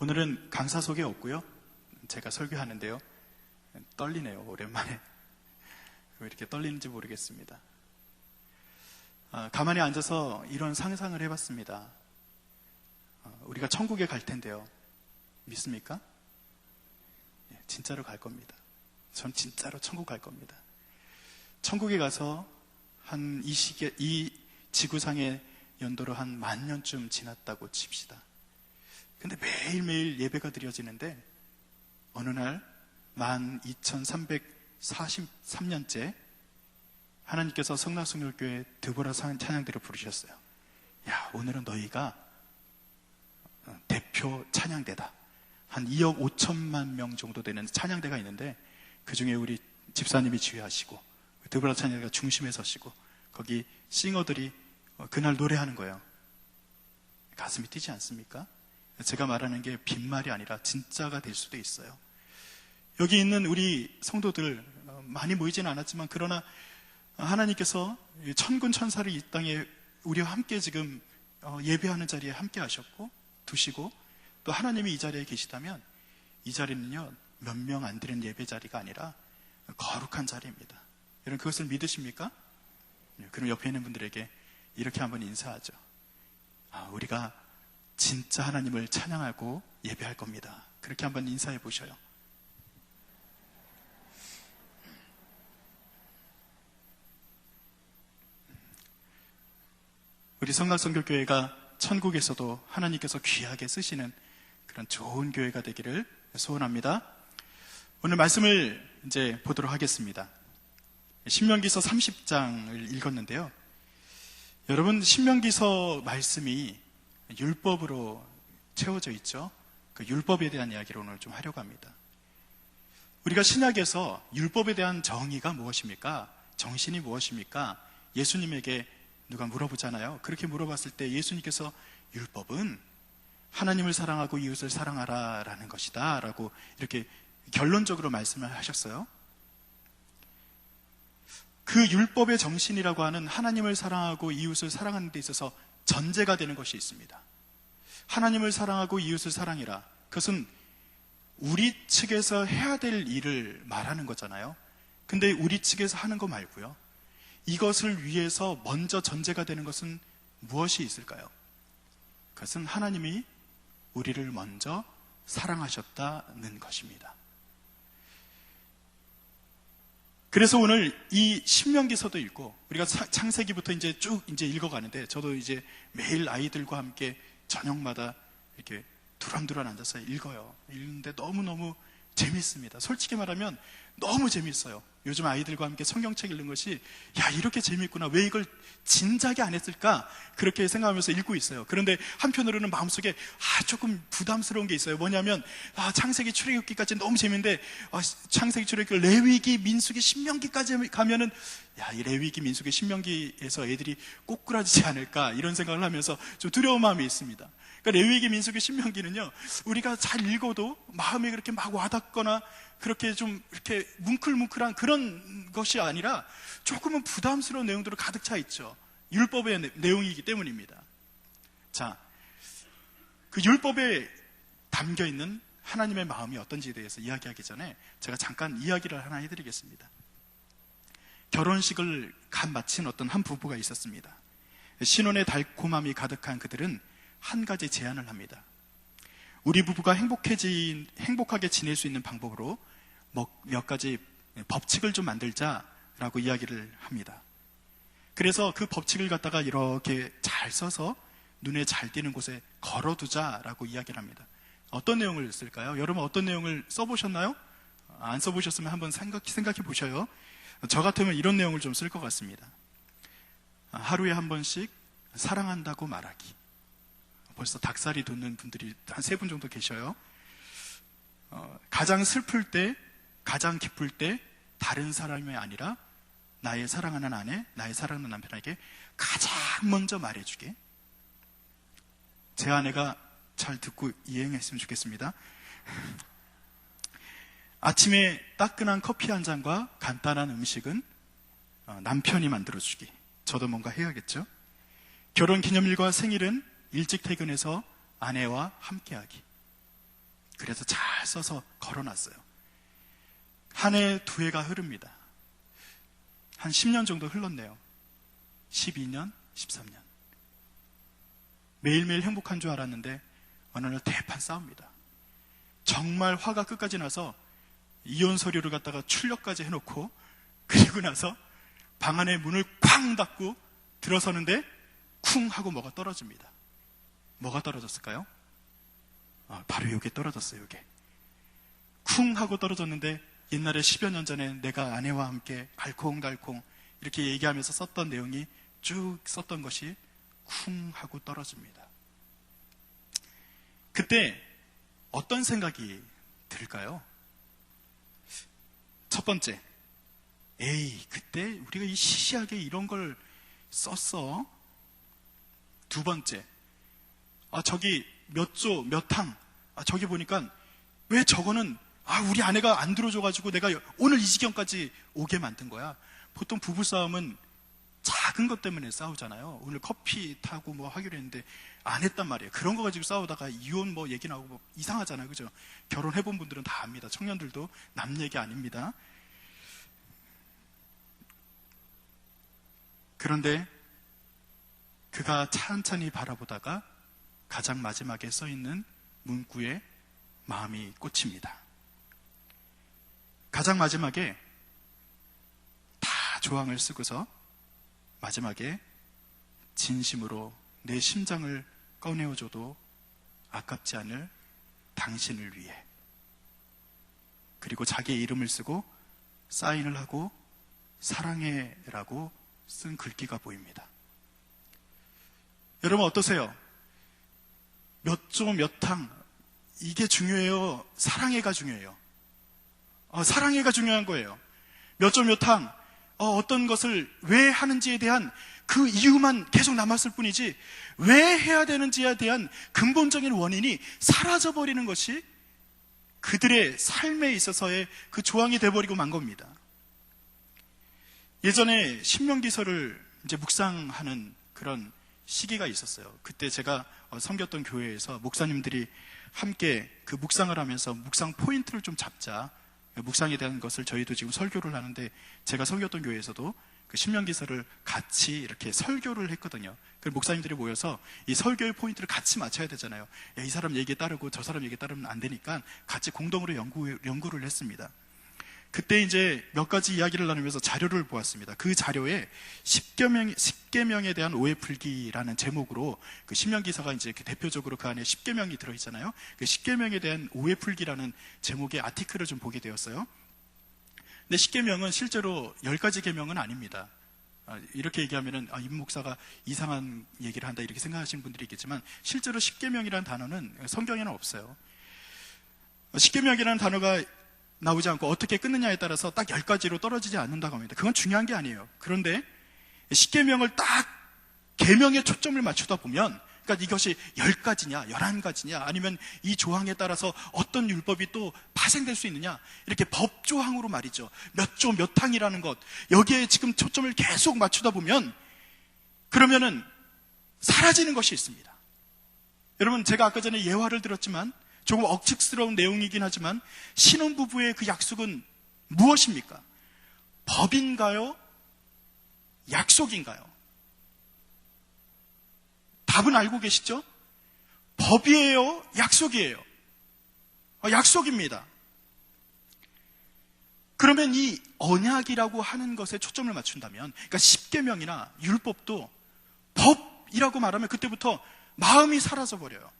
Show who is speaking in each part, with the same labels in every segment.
Speaker 1: 오늘은 강사 소개 없고요. 제가 설교하는데요. 떨리네요. 오랜만에. 왜 이렇게 떨리는지 모르겠습니다. 가만히 앉아서 이런 상상을 해봤습니다. 우리가 천국에 갈 텐데요. 믿습니까? 진짜로 갈 겁니다. 전 진짜로 천국 갈 겁니다. 천국에 가서 이 지구상의 연도로 한 10,000년쯤 지났다고 칩시다. 근데 매일매일 예배가 드려지는데 어느 날 12,343년째 하나님께서 성락성결교회 드보라 찬양대를 부르셨어요. 야, 오늘은 너희가 대표 찬양대다. 한 2억 5천만 명 정도 되는 찬양대가 있는데 그 중에 우리 집사님이 지휘하시고 드보라 찬양대가 중심에 서시고 거기 싱어들이 그날 노래하는 거예요. 가슴이 뛰지 않습니까? 제가 말하는 게 빈말이 아니라 진짜가 될 수도 있어요. 여기 있는 우리 성도들 많이 모이지는 않았지만 그러나 하나님께서 천군 천사를 이 땅에 우리와 함께 지금 예배하는 자리에 함께 하셨고 두시고 또 하나님이 이 자리에 계시다면 이 자리는요 몇 명 안 되는 예배 자리가 아니라 거룩한 자리입니다. 여러분 그것을 믿으십니까? 그럼 옆에 있는 분들에게 이렇게 한번 인사하죠. 우리가 진짜 하나님을 찬양하고 예배할 겁니다. 그렇게 한번 인사해 보셔요. 우리 성락성결교회가 천국에서도 하나님께서 귀하게 쓰시는 그런 좋은 교회가 되기를 소원합니다. 오늘 말씀을 이제 보도록 하겠습니다. 신명기서 30장을 읽었는데요. 여러분 신명기서 말씀이 율법으로 채워져 있죠. 그 율법에 대한 이야기를 오늘 좀 하려고 합니다. 우리가 신약에서 율법에 대한 정의가 무엇입니까? 정신이 무엇입니까? 예수님에게 누가 물어보잖아요. 그렇게 물어봤을 때 예수님께서 율법은 하나님을 사랑하고 이웃을 사랑하라 라는 것이다 라고 이렇게 결론적으로 말씀을 하셨어요. 그 율법의 정신이라고 하는 하나님을 사랑하고 이웃을 사랑하는 데 있어서 전제가 되는 것이 있습니다. 하나님을 사랑하고 이웃을 사랑해라. 그것은 우리 측에서 해야 될 일을 말하는 거잖아요. 근데 우리 측에서 하는 거 말고요. 이것을 위해서 먼저 전제가 되는 것은 무엇이 있을까요? 그것은 하나님이 우리를 먼저 사랑하셨다는 것입니다. 그래서 오늘 이 신명기서도 읽고 우리가 창세기부터 이제 쭉 이제 읽어가는데 저도 이제 매일 아이들과 함께 저녁마다 이렇게 두런두런 앉아서 읽어요. 읽는데 너무너무 재밌습니다. 솔직히 말하면 너무 재밌어요. 요즘 아이들과 함께 성경책 읽는 것이 야 이렇게 재밌구나 왜 이걸 진작에 안 했을까 그렇게 생각하면서 읽고 있어요. 그런데 한편으로는 마음속에 조금 부담스러운 게 있어요. 뭐냐면 창세기 출애굽기까지 너무 재밌는데 창세기 출애굽기 레위기 민수기 신명기까지 가면은 이 레위기 민수기 신명기에서 애들이 꼬꾸라지지 않을까 이런 생각을 하면서 좀 두려운 마음이 있습니다. 그러니까 레위기 민수기 신명기는요 우리가 잘 읽어도 마음에 그렇게 막 와닿거나 그렇게 좀 이렇게 뭉클뭉클한 그런 것이 아니라 조금은 부담스러운 내용들로 가득 차 있죠. 율법의 내용이기 때문입니다. 자, 그 율법에 담겨 있는 하나님의 마음이 어떤지에 대해서 이야기하기 전에 제가 잠깐 이야기를 하나 해드리겠습니다. 결혼식을 갓 마친 어떤 한 부부가 있었습니다. 신혼의 달콤함이 가득한 그들은 한 가지 제안을 합니다. 우리 부부가 행복하게 지낼 수 있는 방법으로 몇 가지 법칙을 좀 만들자라고 이야기를 합니다. 그래서 그 법칙을 갖다가 이렇게 잘 써서 눈에 잘 띄는 곳에 걸어두자라고 이야기를 합니다. 어떤 내용을 쓸까요? 여러분 어떤 내용을 써보셨나요? 안 써보셨으면 한번 생각해 보셔요. 저 같으면 이런 내용을 좀 쓸 것 같습니다. 하루에 한 번씩 사랑한다고 말하기. 벌써 닭살이 돋는 분들이 한 3분 정도 계셔요. 가장 슬플 때, 가장 기쁠 때 다른 사람이 아니라 나의 사랑하는 아내, 나의 사랑하는 남편에게 가장 먼저 말해주게. 제 아내가 잘 듣고 이행했으면 좋겠습니다. 아침에 따끈한 커피 한 잔과 간단한 음식은 남편이 만들어주기. 저도 뭔가 해야겠죠. 결혼기념일과 생일은 일찍 퇴근해서 아내와 함께하기. 그래서 잘 써서 걸어놨어요. 한 해, 두 해가 흐릅니다. 한 10년 정도 흘렀네요. 12년, 13년. 매일매일 행복한 줄 알았는데 어느 날 대판 싸웁니다. 정말 화가 끝까지 나서 이혼 서류를 갖다가 출력까지 해놓고, 그리고 나서 방 안에 문을 쾅 닫고 들어서는데 쿵 하고 뭐가 떨어집니다. 뭐가 떨어졌을까요? 바로 요게 떨어졌어요. 요게 쿵 하고 떨어졌는데, 옛날에 10여 년 전에 내가 아내와 함께 알콩달콩 이렇게 얘기하면서 썼던 내용이 쭉 썼던 것이 쿵 하고 떨어집니다. 그때 어떤 생각이 들까요? 첫 번째, 에이, 그때 우리가 이 시시하게 이런 걸 썼어. 두 번째, 저기 몇 조, 몇 항, 저기 보니까 왜 저거는 우리 아내가 안 들어줘가지고 내가 오늘 이 지경까지 오게 만든 거야. 보통 부부싸움은 작은 것 때문에 싸우잖아요. 오늘 커피 타고 뭐 하기로 했는데 안 했단 말이에요. 그런 거 가지고 싸우다가 이혼 뭐 얘기 나오고 이상하잖아요. 그죠? 결혼해본 분들은 다 압니다. 청년들도 남 얘기 아닙니다. 그런데 그가 찬찬히 바라보다가 가장 마지막에 써있는 문구에 마음이 꽂힙니다. 가장 마지막에 다 조항을 쓰고서 마지막에 진심으로 내 심장을 꺼내어줘도 아깝지 않을 당신을 위해, 그리고 자기의 이름을 쓰고 사인을 하고 사랑해라고 쓴 글귀가 보입니다. 여러분 어떠세요? 몇 조 몇 항, 이게 중요해요? 사랑해가 중요해요? 사랑해가 중요한 거예요. 몇 조 몇 항, 어떤 것을 왜 하는지에 대한 그 이유만 계속 남았을 뿐이지, 왜 해야 되는지에 대한 근본적인 원인이 사라져버리는 것이 그들의 삶에 있어서의 그 조항이 돼버리고 만 겁니다. 예전에 신명기서를 이제 묵상하는 그런 시기가 있었어요. 그때 제가 섬겼던 교회에서 목사님들이 함께 그 묵상을 하면서 묵상 포인트를 좀 잡자, 묵상에 대한 것을 저희도 지금 설교를 하는데, 제가 섬겼던 교회에서도 그 신명기서를 같이 이렇게 설교를 했거든요. 그 목사님들이 모여서 이 설교의 포인트를 같이 맞춰야 되잖아요. 이 사람 얘기에 따르고 저 사람 얘기에 따르면 안 되니까 같이 공동으로 연구를 했습니다. 그때 이제 몇 가지 이야기를 나누면서 자료를 보았습니다. 그 자료에 십계명에 대한 오해풀기라는 제목으로 그 신명기서가 이제 대표적으로 그 안에 십계명이 들어있잖아요. 그 십계명에 대한 오해풀기라는 제목의 아티클을 좀 보게 되었어요. 근데 십계명은 실제로 10가지 계명은 아닙니다. 이렇게 얘기하면은 임 목사가 이상한 얘기를 한다 이렇게 생각하시는 분들이 있겠지만, 실제로 십계명이라는 단어는 성경에는 없어요. 십계명이라는 단어가 나오지 않고 어떻게 끊느냐에 따라서 딱 10가지로 떨어지지 않는다고 합니다. 그건 중요한 게 아니에요. 그런데 십계명을 딱 계명에 초점을 맞추다 보면, 그러니까 이것이 10가지냐 11가지냐 아니면 이 조항에 따라서 어떤 율법이 또 파생될 수 있느냐, 이렇게 법조항으로 말이죠. 몇 조 몇 항이라는 것, 여기에 지금 초점을 계속 맞추다 보면 그러면은 사라지는 것이 있습니다. 여러분, 제가 아까 전에 예화를 들었지만 조금 억측스러운 내용이긴 하지만, 신혼부부의 그 약속은 무엇입니까? 법인가요? 약속인가요? 답은 알고 계시죠? 법이에요? 약속이에요? 약속입니다. 그러면 이 언약이라고 하는 것에 초점을 맞춘다면, 그러니까 십계명이나 율법도 법이라고 말하면 그때부터 마음이 사라져버려요.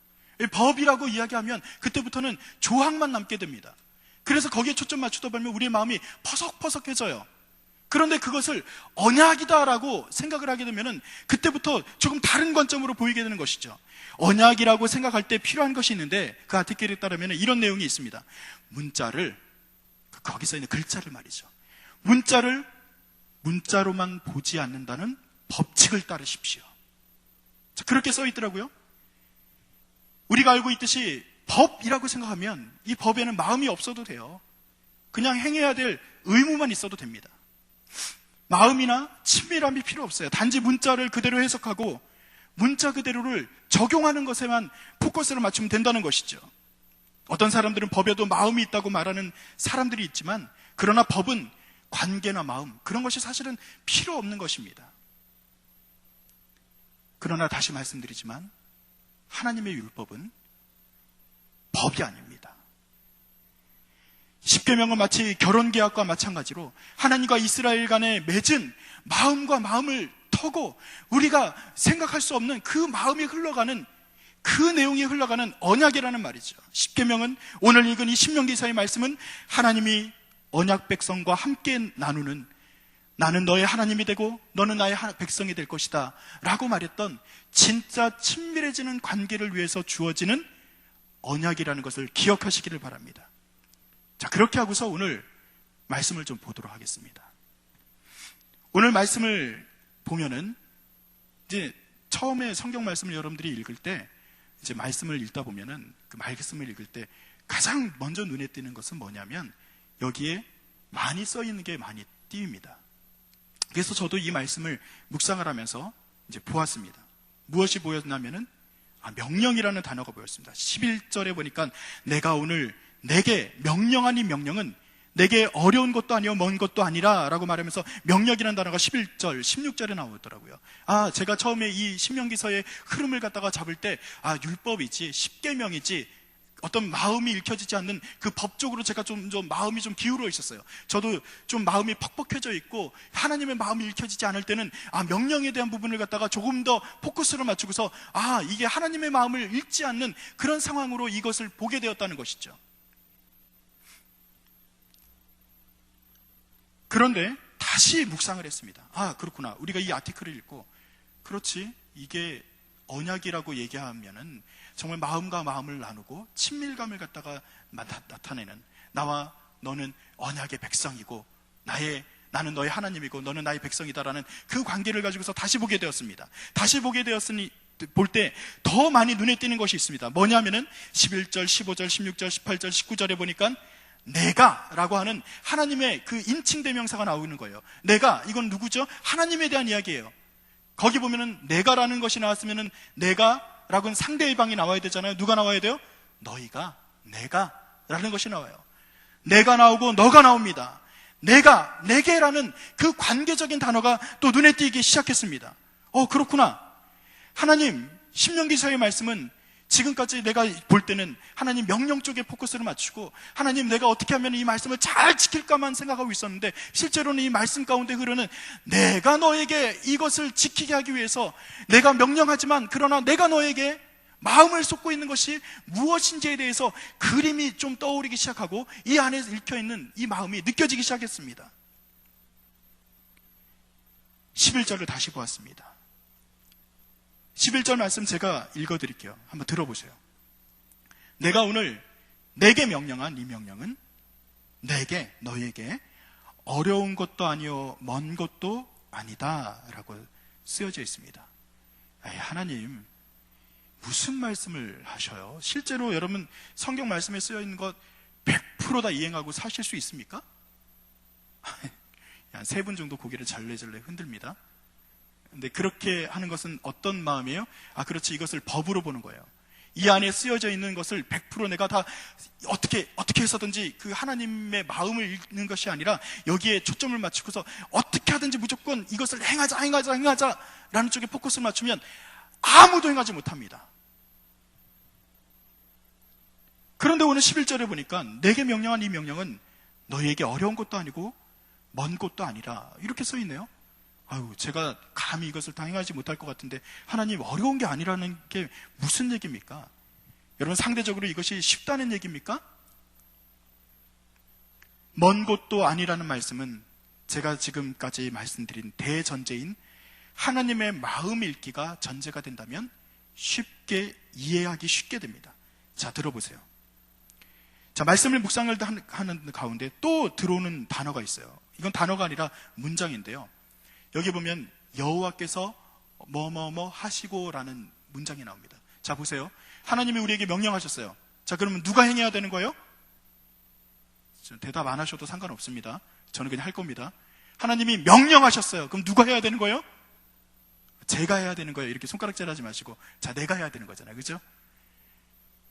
Speaker 1: 법이라고 이야기하면 그때부터는 조항만 남게 됩니다. 그래서 거기에 초점 맞추다 보면 우리의 마음이 퍼석퍼석해져요. 그런데 그것을 언약이다라고 생각을 하게 되면 그때부터 조금 다른 관점으로 보이게 되는 것이죠. 언약이라고 생각할 때 필요한 것이 있는데, 그 아티클에 따르면 이런 내용이 있습니다. 문자를, 거기서 있는 글자를 말이죠, 문자를 문자로만 보지 않는다는 법칙을 따르십시오. 그렇게 써 있더라고요. 우리가 알고 있듯이 법이라고 생각하면 이 법에는 마음이 없어도 돼요. 그냥 행해야 될 의무만 있어도 됩니다. 마음이나 친밀함이 필요 없어요. 단지 문자를 그대로 해석하고 문자 그대로를 적용하는 것에만 포커스를 맞추면 된다는 것이죠. 어떤 사람들은 법에도 마음이 있다고 말하는 사람들이 있지만, 그러나 법은 관계나 마음, 그런 것이 사실은 필요 없는 것입니다. 그러나 다시 말씀드리지만 하나님의 율법은 법이 아닙니다. 십계명은 마치 결혼계약과 마찬가지로 하나님과 이스라엘 간에 맺은 마음과 마음을 터고 우리가 생각할 수 없는 그 마음이 흘러가는, 그 내용이 흘러가는 언약이라는 말이죠. 십계명은, 오늘 읽은 이 신명기서의 말씀은 하나님이 언약 백성과 함께 나누는, 나는 너의 하나님이 되고 너는 나의 백성이 될 것이다 라고 말했던 진짜 친밀해지는 관계를 위해서 주어지는 언약이라는 것을 기억하시기를 바랍니다. 자, 그렇게 하고서 오늘 말씀을 좀 보도록 하겠습니다. 오늘 말씀을 보면은 이제 처음에 성경 말씀을 여러분들이 읽을 때, 이제 말씀을 읽다 보면은 그 말씀을 읽을 때 가장 먼저 눈에 띄는 것은 뭐냐면 여기에 많이 써 있는 게 많이 띄입니다. 그래서 저도 이 말씀을 묵상을 하면서 이제 보았습니다. 무엇이 보였냐면은 명령이라는 단어가 보였습니다. 11절에 보니까 내가 오늘 내게 명령한 이 명령은 내게 어려운 것도 아니요 먼 것도 아니라 라고 말하면서 명령이라는 단어가 11절, 16절에 나오더라고요. 제가 처음에 이 신명기서의 흐름을 갖다가 잡을 때 율법이지, 십계명이지, 어떤 마음이 읽혀지지 않는 그 법적으로 제가 좀 마음이 좀 기울어 있었어요. 저도 좀 마음이 퍽퍽해져 있고 하나님의 마음이 읽혀지지 않을 때는 명령에 대한 부분을 갖다가 조금 더 포커스를 맞추고서 이게 하나님의 마음을 읽지 않는 그런 상황으로 이것을 보게 되었다는 것이죠. 그런데 다시 묵상을 했습니다. 그렇구나. 우리가 이 아티클을 읽고, 그렇지, 이게 언약이라고 얘기하면은 정말 마음과 마음을 나누고 친밀감을 갖다가 나타내는, 나와 너는 언약의 백성이고 나는 너의 하나님이고 너는 나의 백성이다라는 그 관계를 가지고서 다시 보게 되었습니다. 다시 보게 되었으니 볼 때 더 많이 눈에 띄는 것이 있습니다. 뭐냐면은 11절, 15절, 16절, 18절, 19절에 보니까 내가 라고 하는 하나님의 그 인칭대명사가 나오는 거예요. 내가, 이건 누구죠? 하나님에 대한 이야기예요. 거기 보면은 내가라는 것이 나왔으면은 내가 라고는 상대의 방이 나와야 되잖아요. 누가 나와야 돼요? 너희가, 내가 라는 것이 나와요. 내가 나오고 너가 나옵니다. 내가, 내게라는 그 관계적인 단어가 또 눈에 띄기 시작했습니다. 그렇구나. 하나님, 신명기서의 말씀은 지금까지 내가 볼 때는 하나님 명령 쪽에 포커스를 맞추고 하나님 내가 어떻게 하면 이 말씀을 잘 지킬까만 생각하고 있었는데, 실제로는 이 말씀 가운데 흐르는 내가 너에게 이것을 지키게 하기 위해서 내가 명령하지만 그러나 내가 너에게 마음을 쏟고 있는 것이 무엇인지에 대해서 그림이 좀 떠오르기 시작하고 이 안에 읽혀있는 이 마음이 느껴지기 시작했습니다. 11절을 다시 보았습니다. 11절 말씀 제가 읽어드릴게요. 한번 들어보세요. 내가 오늘 내게 명령한 이 명령은 내게, 너에게 어려운 것도 아니요 먼 것도 아니다 라고 쓰여져 있습니다. 하나님 무슨 말씀을 하셔요? 실제로 여러분 성경 말씀에 쓰여 있는 것 100% 다 이행하고 사실 수 있습니까? 한 3분 정도 고개를 잘래잘래 흔듭니다. 근데 그렇게 하는 것은 어떤 마음이에요? 그렇지, 이것을 법으로 보는 거예요. 이 안에 쓰여져 있는 것을 100% 내가 다 어떻게 해서든지 그 하나님의 마음을 읽는 것이 아니라 여기에 초점을 맞추고서 어떻게 하든지 무조건 이것을 행하자 라는 쪽에 포커스를 맞추면 아무도 행하지 못합니다. 그런데 오늘 11절에 보니까 내게 명령한 이 명령은 너희에게 어려운 것도 아니고 먼 것도 아니라 이렇게 써 있네요. 제가 감히 이것을 다 행하지 못할 것 같은데 하나님 어려운 게 아니라는 게 무슨 얘기입니까? 여러분 상대적으로 이것이 쉽다는 얘기입니까? 먼 곳도 아니라는 말씀은 제가 지금까지 말씀드린 대전제인 하나님의 마음 읽기가 전제가 된다면 쉽게 이해하기 쉽게 됩니다. 자, 들어보세요. 자, 말씀을 묵상을 하는 가운데 또 들어오는 단어가 있어요. 이건 단어가 아니라 문장인데요. 여기 보면 여호와께서 뭐뭐뭐 하시고라는 문장이 나옵니다. 자, 보세요. 하나님이 우리에게 명령하셨어요. 자, 그러면 누가 행해야 되는 거예요? 대답 안 하셔도 상관없습니다. 저는 그냥 할 겁니다. 하나님이 명령하셨어요. 그럼 누가 해야 되는 거예요? 제가 해야 되는 거예요. 이렇게 손가락질 하지 마시고, 자, 내가 해야 되는 거잖아요. 그죠?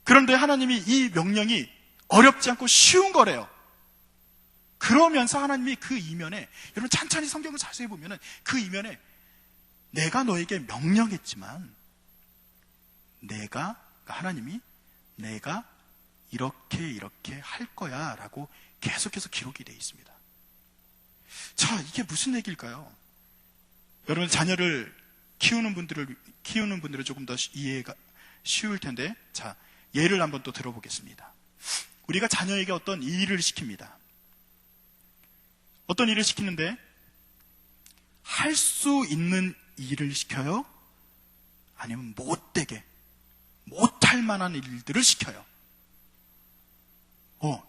Speaker 1: 그런데 하나님이 이 명령이 어렵지 않고 쉬운 거래요. 그러면서 하나님이 그 이면에, 여러분 찬찬히 성경을 자세히 보면은 그 이면에 내가 너에게 명령했지만 하나님이 내가 이렇게 할 거야 라고 계속해서 기록이 되어 있습니다. 자, 이게 무슨 얘기일까요? 여러분 자녀를 키우는 분들은 조금 더 이해가 쉬울 텐데, 자, 예를 한번 또 들어보겠습니다. 우리가 자녀에게 어떤 일을 시킵니다. 어떤 일을 시키는데 할 수 있는 일을 시켜요? 아니면 못할 만한 일들을 시켜요?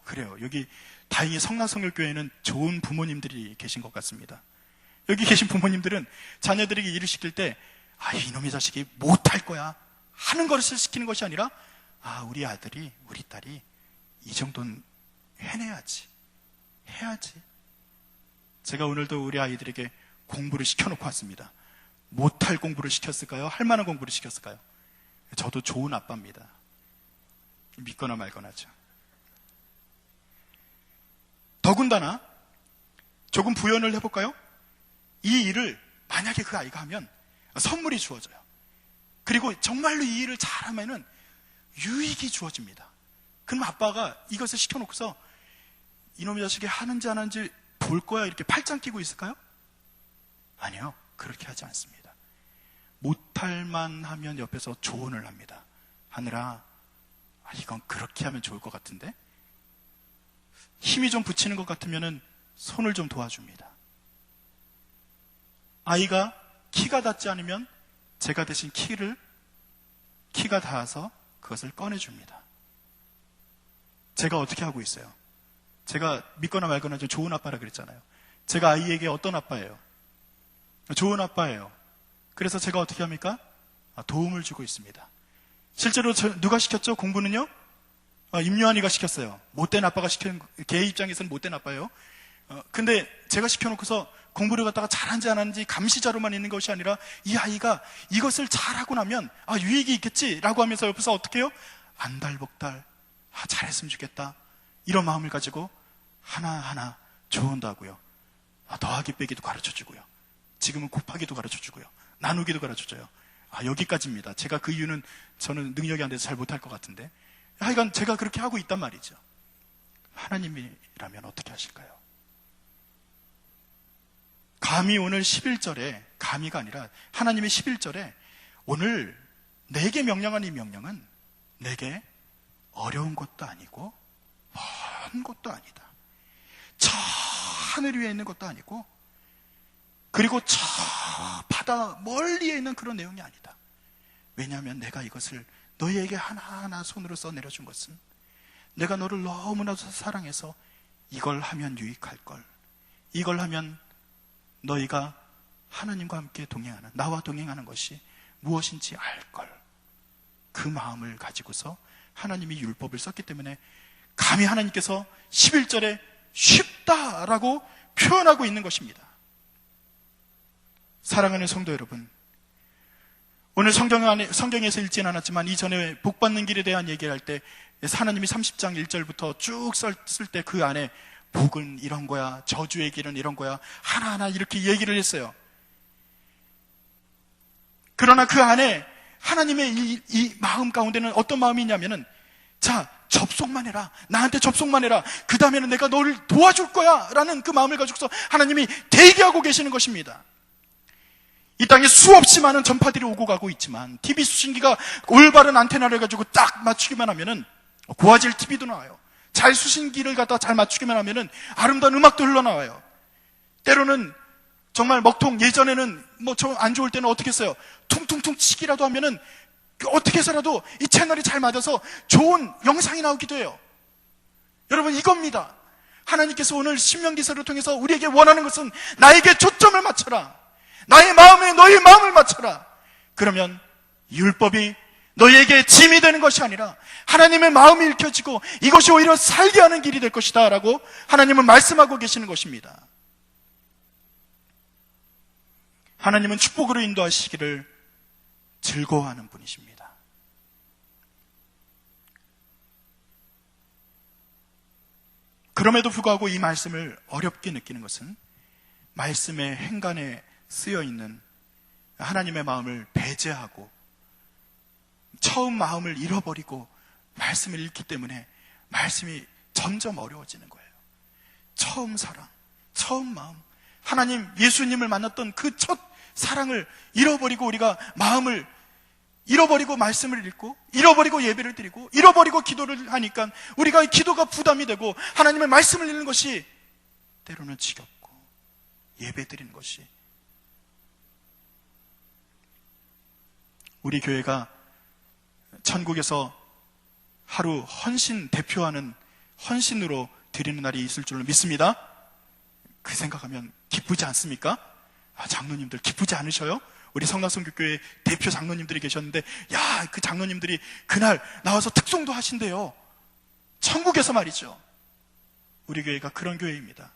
Speaker 1: 그래요. 여기 다행히 성남성결교회는 좋은 부모님들이 계신 것 같습니다. 여기 계신 부모님들은 자녀들에게 일을 시킬 때 이놈의 자식이 못할 거야 하는 것을 시키는 것이 아니라 우리 아들이 우리 딸이 이 정도는 해야지. 제가 오늘도 우리 아이들에게 공부를 시켜놓고 왔습니다. 못할 공부를 시켰을까요? 할 만한 공부를 시켰을까요? 저도 좋은 아빠입니다. 믿거나 말거나죠. 더군다나 조금 부연을 해볼까요? 이 일을 만약에 그 아이가 하면 선물이 주어져요. 그리고 정말로 이 일을 잘하면은 유익이 주어집니다. 그럼 아빠가 이것을 시켜놓고서 이놈의 자식이 하는지 안 하는지 볼 거야 이렇게 팔짱 끼고 있을까요? 아니요, 그렇게 하지 않습니다. 못할 만하면 옆에서 조언을 합니다. 하느라 이건 그렇게 하면 좋을 것 같은데, 힘이 좀 붙이는 것 같으면 손을 좀 도와줍니다. 아이가 키가 닿지 않으면 제가 대신 키가 닿아서 그것을 꺼내줍니다. 제가 어떻게 하고 있어요? 제가 믿거나 말거나 좀 좋은 아빠라 그랬잖아요. 제가 아이에게 어떤 아빠예요? 좋은 아빠예요. 그래서 제가 어떻게 합니까? 도움을 주고 있습니다. 실제로 누가 시켰죠? 공부는요? 임요한이가 시켰어요. 못된 아빠가 시킨, 걔 입장에서는 못된 아빠예요. 근데 제가 시켜놓고서 공부를 갖다가 잘하는지 안 하는지 감시자로만 있는 것이 아니라 이 아이가 이것을 잘하고 나면 유익이 있겠지라고 하면서 옆에서 어떻게 해요? 안달복달 잘했으면 좋겠다 이런 마음을 가지고 하나하나 조언도 하고요. 더하기 빼기도 가르쳐주고요. 지금은 곱하기도 가르쳐주고요. 나누기도 가르쳐줘요. 여기까지입니다. 제가 그 이유는 저는 능력이 안 돼서 잘 못할 것 같은데, 하여간 제가 그렇게 하고 있단 말이죠. 하나님이라면 어떻게 하실까요? 감히 오늘 11절에, 감히가 아니라 하나님의 11절에 오늘 내게 명령한 이 명령은 내게 어려운 것도 아니고 먼 것도 아니다. 저 하늘 위에 있는 것도 아니고, 그리고 저 바다 멀리에 있는 그런 내용이 아니다. 왜냐하면 내가 이것을 너희에게 하나하나 손으로 써내려준 것은 내가 너를 너무나도 사랑해서 이걸 하면 유익할 걸, 이걸 하면 너희가 하나님과 함께 동행하는, 나와 동행하는 것이 무엇인지 알 걸, 그 마음을 가지고서 하나님이 율법을 썼기 때문에 감히 하나님께서 11절에 쉽다라고 표현하고 있는 것입니다. 사랑하는 성도 여러분, 오늘 성경에서 읽지는 않았지만 이전에 복받는 길에 대한 얘기를 할 때 하나님이 30장 1절부터 쭉 썼을 때 그 안에 복은 이런 거야, 저주의 길은 이런 거야, 하나하나 이렇게 얘기를 했어요. 그러나 그 안에 하나님의 이 마음 가운데는 어떤 마음이 있냐면은, 자, 접속만 해라, 나한테 접속만 해라, 그 다음에는 내가 너를 도와줄 거야 라는 그 마음을 가지고서 하나님이 대기하고 계시는 것입니다. 이 땅에 수없이 많은 전파들이 오고 가고 있지만 TV 수신기가 올바른 안테나를 가지고 딱 맞추기만 하면은 고화질 TV도 나와요. 잘 수신기를 갖다가 잘 맞추기만 하면은 아름다운 음악도 흘러나와요. 때로는 정말 먹통, 예전에는 저 안 좋을 때는 어떻게 했어요? 퉁퉁퉁 치기라도 하면은 어떻게 해서라도 이 채널이 잘 맞아서 좋은 영상이 나오기도 해요. 여러분, 이겁니다. 하나님께서 오늘 신명기서를 통해서 우리에게 원하는 것은 나에게 초점을 맞춰라, 나의 마음에 너의 마음을 맞춰라. 그러면 율법이 너희에게 짐이 되는 것이 아니라 하나님의 마음이 읽혀지고 이것이 오히려 살게 하는 길이 될 것이다 라고 하나님은 말씀하고 계시는 것입니다. 하나님은 축복으로 인도하시기를 즐거워하는 분이십니다. 그럼에도 불구하고 이 말씀을 어렵게 느끼는 것은 말씀의 행간에 쓰여 있는 하나님의 마음을 배제하고 처음 마음을 잃어버리고 말씀을 읽기 때문에 말씀이 점점 어려워지는 거예요. 처음 사랑, 처음 마음, 하나님, 예수님을 만났던 그 첫 사랑을 잃어버리고 우리가 마음을 잃어버리고 말씀을 읽고 잃어버리고 예배를 드리고 잃어버리고 기도를 하니까 우리가 기도가 부담이 되고 하나님의 말씀을 읽는 것이 때로는 지겹고 예배 드리는 것이, 우리 교회가 천국에서 하루 헌신 대표하는 헌신으로 드리는 날이 있을 줄로 믿습니다. 그 생각하면 기쁘지 않습니까? 장로님들 기쁘지 않으셔요? 우리 성락성교교회 대표 장로님들이 계셨는데, 야, 그 장로님들이 그날 나와서 특송도 하신대요. 천국에서 말이죠. 우리 교회가 그런 교회입니다.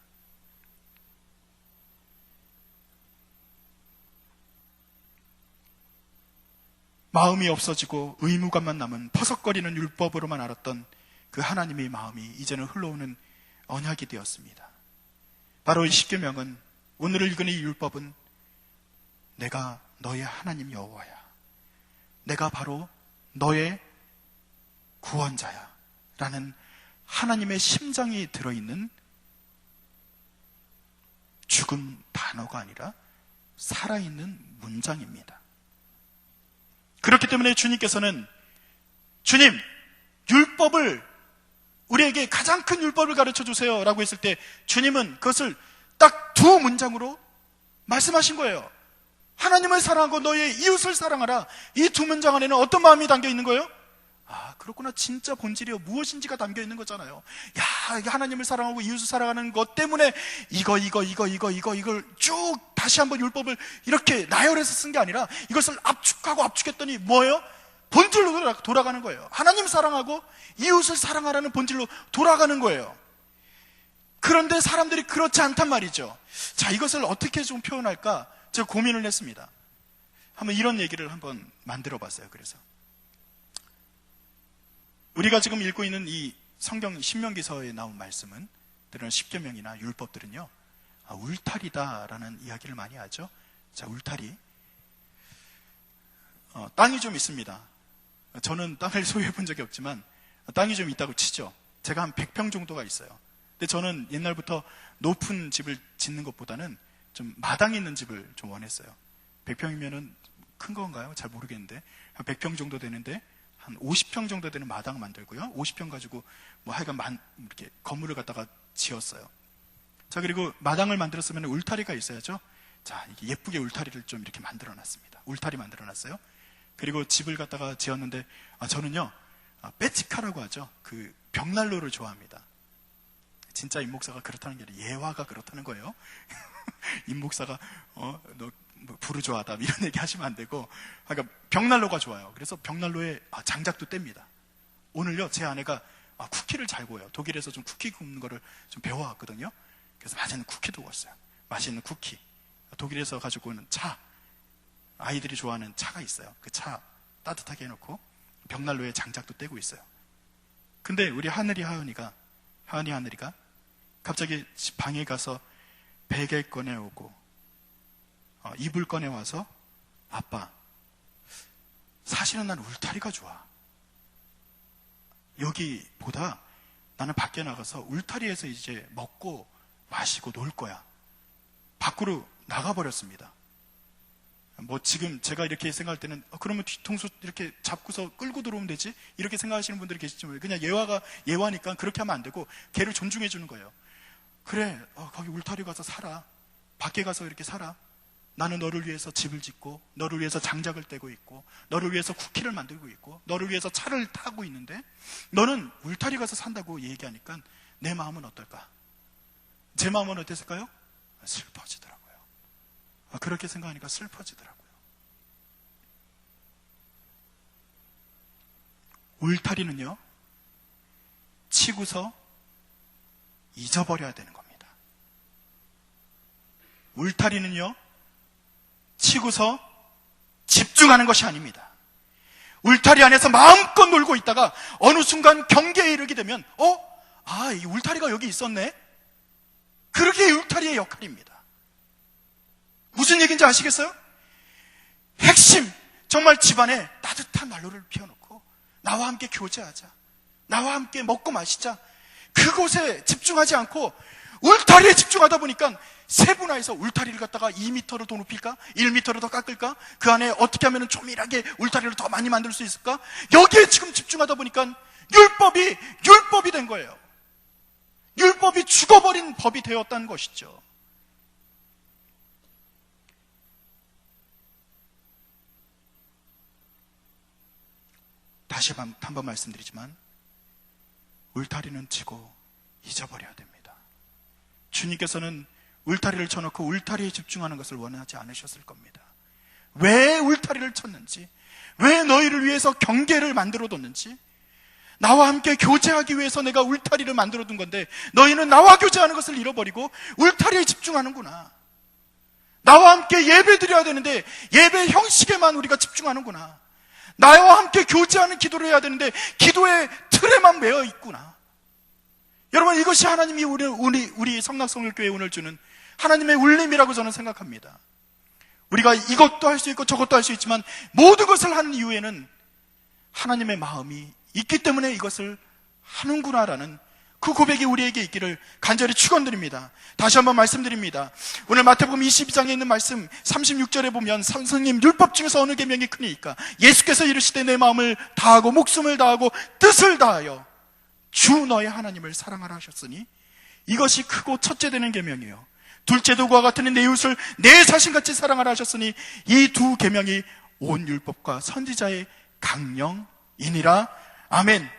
Speaker 1: 마음이 없어지고 의무감만 남은 퍼석거리는 율법으로만 알았던 그 하나님의 마음이 이제는 흘러오는 언약이 되었습니다. 바로 이 십계명은, 오늘 읽은 이 율법은 내가 너의 하나님 여호와야, 내가 바로 너의 구원자야 라는 하나님의 심장이 들어있는 죽은 단어가 아니라 살아있는 문장입니다. 그렇기 때문에 주님께서는, 주님, 율법을, 우리에게 가장 큰 율법을 가르쳐 주세요 라고 했을 때 주님은 그것을 딱 두 문장으로 말씀하신 거예요. 하나님을 사랑하고 너의 이웃을 사랑하라. 이 두 문장 안에는 어떤 마음이 담겨 있는 거예요? 아, 그렇구나. 진짜 본질이 무엇인지가 담겨 있는 거잖아요. 야, 하나님을 사랑하고 이웃을 사랑하는 것 때문에 이걸 쭉 다시 한번 율법을 이렇게 나열해서 쓴 게 아니라 이것을 압축하고 압축했더니 뭐예요? 본질로 돌아가는 거예요. 하나님 사랑하고 이웃을 사랑하라는 본질로 돌아가는 거예요. 그런데 사람들이 그렇지 않단 말이죠. 자, 이것을 어떻게 좀 표현할까? 제가 고민을 했습니다. 한번 이런 얘기를 한번 만들어 봤어요. 그래서 우리가 지금 읽고 있는 이 성경 신명기서에 나온 말씀은, 들은 십계명이나 율법들은요, 울타리다라는 이야기를 많이 하죠. 자, 울타리. 땅이 좀 있습니다. 저는 땅을 소유해 본 적이 없지만 땅이 좀 있다고 치죠. 제가 한 100평 정도가 있어요. 근데 저는 옛날부터 높은 집을 짓는 것보다는 좀 마당 있는 집을 좀 원했어요. 100평이면은 큰 건가요? 잘 모르겠는데 한 100평 정도 되는데 한 50평 정도 되는 마당 만들고요. 50평 가지고 뭐 하여간 이렇게 건물을 갖다가 지었어요. 자, 그리고 마당을 만들었으면 울타리가 있어야죠. 자, 이게 예쁘게 울타리를 좀 이렇게 만들어 놨습니다. 울타리 만들어 놨어요. 그리고 집을 갖다가 지었는데, 저는요, 빼치카라고 하죠. 그 벽난로를 좋아합니다. 진짜 임목사가 그렇다는 게 아니라 예화가 그렇다는 거예요. 임목사가 너 부르주아다 이런 얘기 하시면 안 되고, 그러니까 벽난로가 좋아요. 그래서 벽난로에 장작도 뗍니다. 오늘요, 제 아내가 쿠키를 잘 구워요. 독일에서 좀 쿠키 굽는 거를 좀 배워왔거든요. 그래서 맛있는 쿠키도 구웠어요. 맛있는 쿠키. 독일에서 가지고 오는 차, 아이들이 좋아하는 차가 있어요. 그 차 따뜻하게 해놓고 벽난로에 장작도 떼고 있어요. 근데 우리 하은이가 갑자기 방에 가서 베개 꺼내오고 이불 꺼내와서, 아빠, 사실은 난 울타리가 좋아. 여기보다 나는 밖에 나가서 울타리에서 이제 먹고 마시고 놀 거야. 밖으로 나가버렸습니다. 뭐 지금 제가 이렇게 생각할 때는 그러면 뒤통수 이렇게 잡고서 끌고 들어오면 되지? 이렇게 생각하시는 분들이 계시지만, 그냥 예화니까 그렇게 하면 안 되고 걔를 존중해 주는 거예요. 그래, 거기 울타리 가서 살아. 밖에 가서 이렇게 살아. 나는 너를 위해서 집을 짓고, 너를 위해서 장작을 떼고 있고, 너를 위해서 쿠키를 만들고 있고, 너를 위해서 차를 타고 있는데 너는 울타리 가서 산다고 얘기하니까 내 마음은 어떨까? 제 마음은 어땠을까요? 슬퍼지더라고요. 그렇게 생각하니까 슬퍼지더라고요. 울타리는요, 치고서 잊어버려야 되는 겁니다. 울타리는요, 치고서 집중하는 것이 아닙니다. 울타리 안에서 마음껏 놀고 있다가 어느 순간 경계에 이르게 되면 아, 이 울타리가 여기 있었네? 그렇게 울타리의 역할입니다. 무슨 얘기인지 아시겠어요? 핵심, 정말 집안에 따뜻한 난로를 피워놓고 나와 함께 교제하자, 나와 함께 먹고 마시자, 그곳에 집중하지 않고 울타리에 집중하다 보니까 세분화해서 울타리를 갖다가 2m를 더 높일까? 1m를 더 깎을까? 그 안에 어떻게 하면 조밀하게 울타리를 더 많이 만들 수 있을까? 여기에 지금 집중하다 보니까 율법이 된 거예요. 율법이 죽어버린 법이 되었다는 것이죠. 다시 한번 말씀드리지만 울타리는 치고 잊어버려야 됩니다. 주님께서는 울타리를 쳐놓고 울타리에 집중하는 것을 원하지 않으셨을 겁니다. 왜 울타리를 쳤는지, 왜 너희를 위해서 경계를 만들어뒀는지, 나와 함께 교제하기 위해서 내가 울타리를 만들어둔 건데 너희는 나와 교제하는 것을 잃어버리고 울타리에 집중하는구나. 나와 함께 예배 드려야 되는데 예배 형식에만 우리가 집중하는구나. 나와 함께 교제하는 기도를 해야 되는데 기도의 틀에만 매여 있구나. 여러분, 이것이 하나님이 우리 성락성결교회에 오늘 주는 하나님의 울림이라고 저는 생각합니다. 우리가 이것도 할 수 있고 저것도 할 수 있지만 모든 것을 하는 이유에는 하나님의 마음이 있기 때문에 이것을 하는구나라는 그 고백이 우리에게 있기를 간절히 축원드립니다. 다시 한번 말씀드립니다. 오늘 마태복음 22장에 있는 말씀 36절에 보면 선생님, 율법 중에서 어느 계명이 크니까? 예수께서 이르시되 내 마음을 다하고 목숨을 다하고 뜻을 다하여 주 너의 하나님을 사랑하라 하셨으니 이것이 크고 첫째 되는 계명이에요. 둘째도 그와 같으니 내 이웃을 내 자신같이 사랑하라 하셨으니 이 두 계명이 온 율법과 선지자의 강령이니라. 아멘.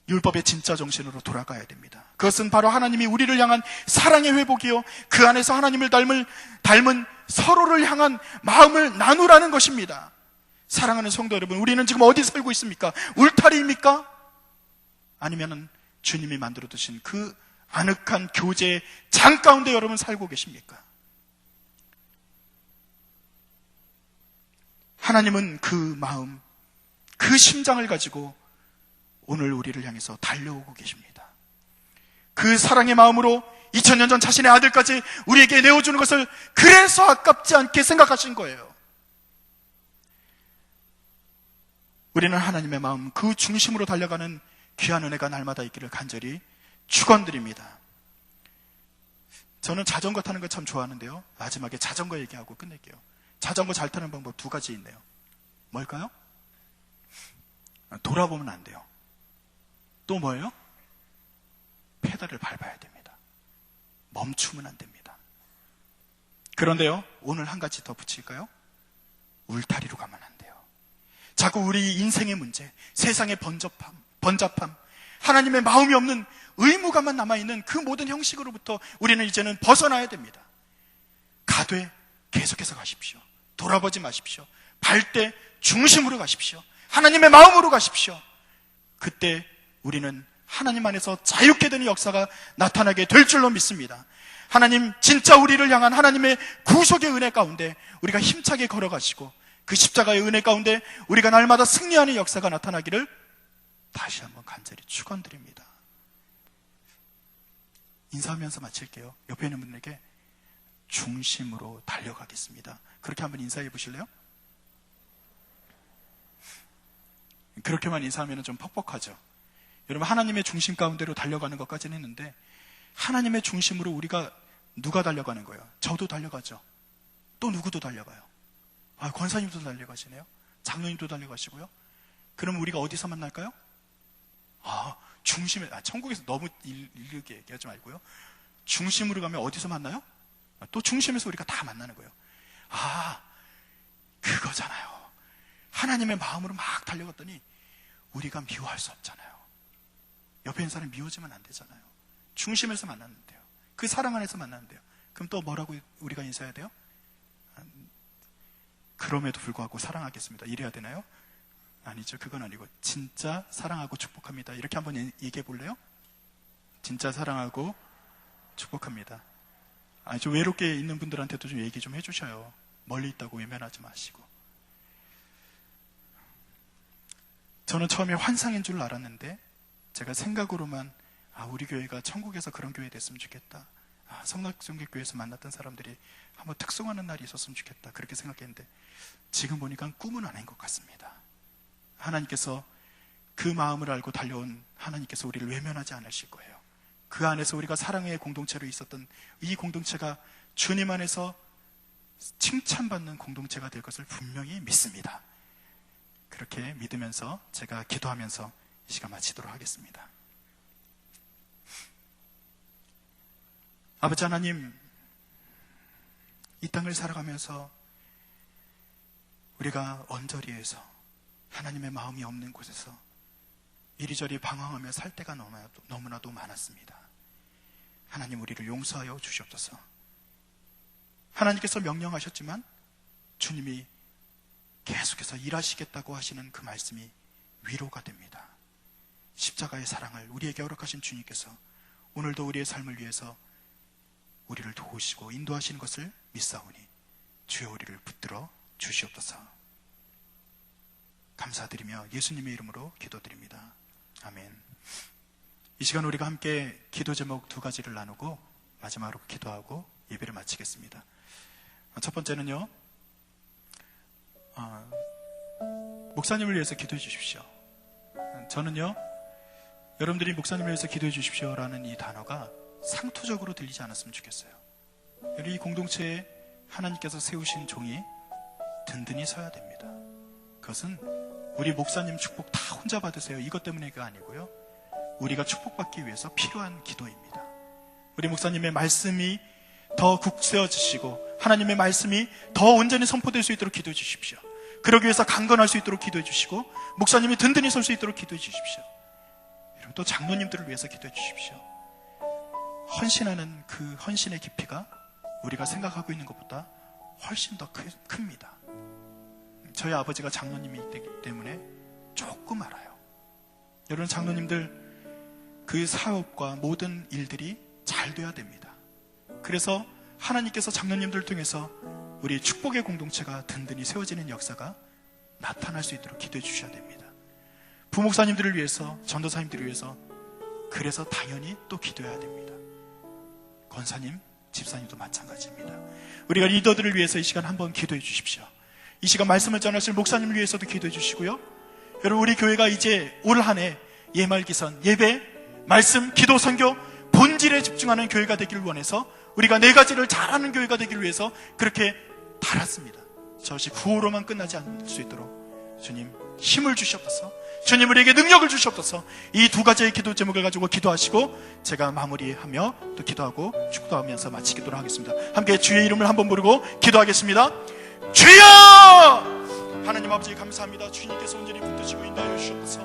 Speaker 1: 율법의 진짜 정신으로 돌아가야 됩니다. 그것은 바로 하나님이 우리를 향한 사랑의 회복이요, 그 안에서 하나님을 닮은 서로를 향한 마음을 나누라는 것입니다. 사랑하는 성도 여러분, 우리는 지금 어디 살고 있습니까? 울타리입니까? 아니면 주님이 만들어 두신 그 아늑한 교제의 장 가운데 여러분 살고 계십니까? 하나님은 그 마음, 그 심장을 가지고 오늘 우리를 향해서 달려오고 계십니다. 그 사랑의 마음으로 2000년 전 자신의 아들까지 우리에게 내어주는 것을 그래서 아깝지 않게 생각하신 거예요. 우리는 하나님의 마음, 그 중심으로 달려가는 귀한 은혜가 날마다 있기를 간절히 축원드립니다. 저는 자전거 타는 거 참 좋아하는데요, 마지막에 자전거 얘기하고 끝낼게요. 자전거 잘 타는 방법 두 가지 있네요. 뭘까요? 돌아보면 안 돼요. 또 뭐예요? 페달을 밟아야 됩니다. 멈추면 안 됩니다. 그런데요, 오늘 한 가지 더 붙일까요? 울타리로 가면 안 돼요. 자꾸 우리 인생의 문제, 세상의 번잡함, 하나님의 마음이 없는 의무감만 남아있는 그 모든 형식으로부터 우리는 이제는 벗어나야 됩니다. 가되 계속해서 가십시오. 돌아보지 마십시오. 밟되 중심으로 가십시오. 하나님의 마음으로 가십시오. 그때 우리는 하나님 안에서 자유케 되는 역사가 나타나게 될 줄로 믿습니다. 하나님, 진짜 우리를 향한 하나님의 구속의 은혜 가운데 우리가 힘차게 걸어가시고 그 십자가의 은혜 가운데 우리가 날마다 승리하는 역사가 나타나기를 다시 한번 간절히 축원드립니다. 인사하면서 마칠게요. 옆에 있는 분에게 중심으로 달려가겠습니다. 그렇게 한번 인사해 보실래요? 그렇게만 인사하면 좀 퍽퍽하죠. 여러분, 하나님의 중심 가운데로 달려가는 것까지는 했는데 하나님의 중심으로 우리가 누가 달려가는 거예요? 저도 달려가죠. 또 누구도 달려가요. 권사님도 달려가시네요. 장로님도 달려가시고요. 그럼 우리가 어디서 만날까요? 중심에, 천국에서 너무 일르게 얘기하지 말고요. 중심으로 가면 어디서 만나요? 또 중심에서 우리가 다 만나는 거예요. 그거잖아요. 하나님의 마음으로 막 달려갔더니 우리가 미워할 수 없잖아요. 옆에 있는 사람이 미워지면 안 되잖아요. 중심에서 만났는데요. 그 사랑 안에서 만났는데요. 그럼 또 뭐라고 우리가 인사해야 돼요? 그럼에도 불구하고 사랑하겠습니다. 이래야 되나요? 아니죠. 그건 아니고 진짜 사랑하고 축복합니다. 이렇게 한번 얘기해 볼래요? 진짜 사랑하고 축복합니다. 좀 외롭게 있는 분들한테도 좀 얘기 좀 해주셔요. 멀리 있다고 외면하지 마시고. 저는 처음에 환상인 줄 알았는데 제가 생각으로만 우리 교회가 천국에서 그런 교회 됐으면 좋겠다. 성락성결교회에서 만났던 사람들이 한번 특송하는 날이 있었으면 좋겠다. 그렇게 생각했는데 지금 보니까 꿈은 아닌 것 같습니다. 하나님께서 그 마음을 알고 달려온 하나님께서 우리를 외면하지 않으실 거예요. 그 안에서 우리가 사랑의 공동체로 있었던 이 공동체가 주님 안에서 칭찬받는 공동체가 될 것을 분명히 믿습니다. 그렇게 믿으면서 제가 기도하면서 이 시간 마치도록 하겠습니다. 아버지 하나님, 이 땅을 살아가면서 우리가 언저리에서 하나님의 마음이 없는 곳에서 이리저리 방황하며 살 때가 너무나도 많았습니다. 하나님, 우리를 용서하여 주시옵소서. 하나님께서 명령하셨지만 주님이 계속해서 일하시겠다고 하시는 그 말씀이 위로가 됩니다. 십자가의 사랑을 우리에게 허락하신 주님께서 오늘도 우리의 삶을 위해서 우리를 도우시고 인도하시는 것을 믿사오니 주여 우리를 붙들어 주시옵소서. 감사드리며 예수님의 이름으로 기도드립니다. 아멘. 이 시간 우리가 함께 기도 제목 2가지를 나누고 마지막으로 기도하고 예배를 마치겠습니다. 첫 번째는요, 목사님을 위해서 기도해 주십시오. 저는요, 여러분들이 목사님을 위해서 기도해 주십시오라는 이 단어가 상투적으로 들리지 않았으면 좋겠어요. 이 공동체에 하나님께서 세우신 종이 든든히 서야 됩니다. 그것은 우리 목사님 축복 다 혼자 받으세요, 이것 때문에가 아니고요, 우리가 축복받기 위해서 필요한 기도입니다. 우리 목사님의 말씀이 더 굳세어지시고 하나님의 말씀이 더 온전히 선포될 수 있도록 기도해 주십시오. 그러기 위해서 강건할 수 있도록 기도해 주시고 목사님이 든든히 설 수 있도록 기도해 주십시오. 여러분, 또 장로님들을 위해서 기도해 주십시오. 헌신하는 그 헌신의 깊이가 우리가 생각하고 있는 것보다 훨씬 더 큽니다. 저희 아버지가 장로님이기 때문에 조금 알아요. 여러분, 장로님들 그 사업과 모든 일들이 잘 돼야 됩니다. 그래서 하나님께서 장로님들을 통해서 우리 축복의 공동체가 든든히 세워지는 역사가 나타날 수 있도록 기도해 주셔야 됩니다. 부목사님들을 위해서, 전도사님들을 위해서 그래서 당연히 또 기도해야 됩니다. 권사님, 집사님도 마찬가지입니다. 우리가 리더들을 위해서 이 시간 한번 기도해 주십시오. 이 시간 말씀을 전하실 목사님을 위해서도 기도해 주시고요, 여러분, 우리 교회가 이제 올 한 해 예말기선, 예배, 말씀, 기도, 선교 본질에 집중하는 교회가 되기를 원해서 우리가 4가지를 잘하는 교회가 되기를 위해서 그렇게 달았습니다. 저것이 구호로만 끝나지 않을 수 있도록 주님 힘을 주시옵소서. 주님 우리에게 능력을 주시옵소서. 이 2가지의 기도 제목을 가지고 기도하시고 제가 마무리하며 또 기도하고 축도하면서 마치도록 하겠습니다. 함께 주의 이름을 한번 부르고 기도하겠습니다. 주여! 하나님 아버지 감사합니다. 주님께서 온전히 붙드시고 인도하여 주시옵소서.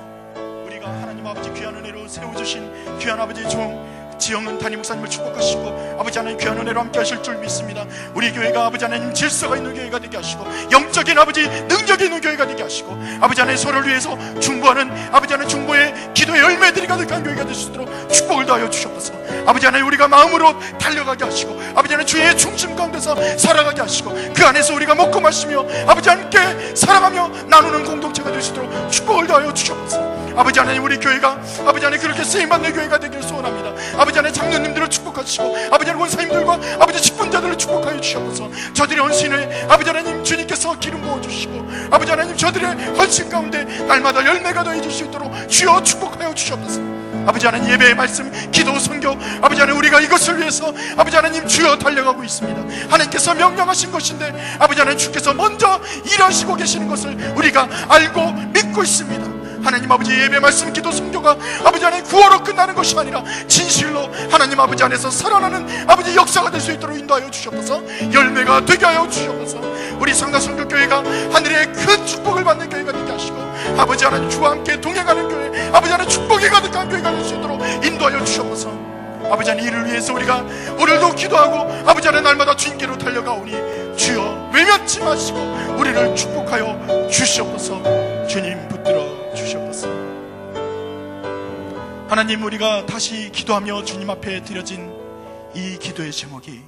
Speaker 1: 우리가 하나님 아버지 귀한 은혜로 세워주신 귀한 아버지 종 지영은 담임 목사님을 축복하시고 아버지 하나님 귀한 은혜로 함께 하실 줄 믿습니다. 우리 교회가 아버지 하나님 질서가 있는 교회가 되게 하시고 영적인 아버지 능력이 있는 교회가 되게 하시고 아버지 하나님 서로를 위해서 중보하는 아버지 하나님 중보의 기도의 열매들이 가득한 교회가 될 수 있도록 축복을 더하여 주시옵소서. 아버지 하나님 우리가 마음으로 달려가게 하시고 아버지 하나님 주의 중심 가운데서 살아가게 하시고 그 안에서 우리가 먹고 마시며 아버지 하나님께 살아가며 나누는 공동체가 될 수 있도록 축복을 더하여 주시옵소서. 아버지 하나님 우리 교회가 아버지 하나님 그렇게 쓰임받는 교회가 되기를 소원합니다. 아버지 하나님 장로님들을 축복하시고 아버지 하나님 원사님들과 아버지 직분자들을 축복하여 주시옵소서. 저들의 헌신을 아버지 하나님 주님께서 기름 부어주시고 아버지 하나님 저들의 헌신 가운데 날마다 열매가 더해질 수 있도록 주여 축복하여 주시옵소서. 아버지 하나님 예배의 말씀, 기도, 선교 아버지 하나님 우리가 이것을 위해서 아버지 하나님 주여 달려가고 있습니다. 하나님께서 명령하신 것인데 아버지 하나님 주께서 먼저 일하시고 계시는 것을 우리가 알고 믿고 있습니다. 하나님 아버지 예배 말씀 기도 성교가 아버지 안에 구호로 끝나는 것이 아니라 진실로 하나님 아버지 안에서 살아나는 아버지 역사가 될 수 있도록 인도하여 주시옵소서. 열매가 되게 하여 주시옵소서. 우리 성가성교교회가 하늘의 큰 축복을 받는 교회가 되게 하시고 아버지 하나님 주와 함께 동행하는 교회 아버지 하나님 축복이 가득한 교회가 될 수 있도록 인도하여 주시옵소서. 아버지 하나님 이를 위해서 우리가 오늘도 기도하고 아버지 하나님 날마다 주님께로 달려가오니 주여 외면치 마시고 우리를 축복하여 주시옵소서. 주님 붙들어 주시옵소서. 하나님 우리가 다시 기도하며 주님 앞에 드려진 이 기도의 제목이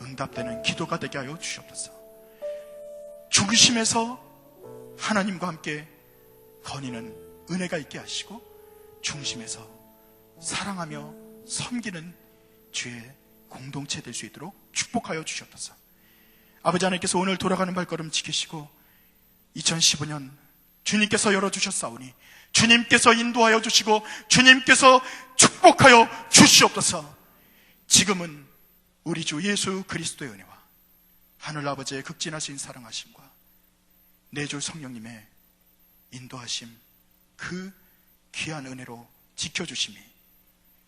Speaker 1: 응답되는 기도가 되게 하여 주시옵소서. 중심에서 하나님과 함께 거니는 은혜가 있게 하시고 중심에서 사랑하며 섬기는 주의 공동체 될 수 있도록 축복하여 주시옵소서. 아버지 하나님께서 오늘 돌아가는 발걸음 지키시고 2015년 주님께서 열어주셨사오니 주님께서 인도하여 주시고 주님께서 축복하여 주시옵소서. 지금은 우리 주 예수 그리스도의 은혜와 하늘아버지의 극진하신 사랑하심과 내주 성령님의 인도하심, 그 귀한 은혜로 지켜주심이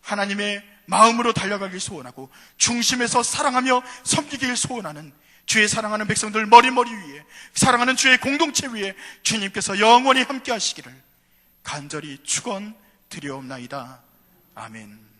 Speaker 1: 하나님의 마음으로 달려가길 소원하고 중심에서 사랑하며 섬기길 소원하는 주의 사랑하는 백성들 머리머리 위에, 사랑하는 주의 공동체 위에 주님께서 영원히 함께 하시기를 간절히 축원드리옵나이다. 아멘.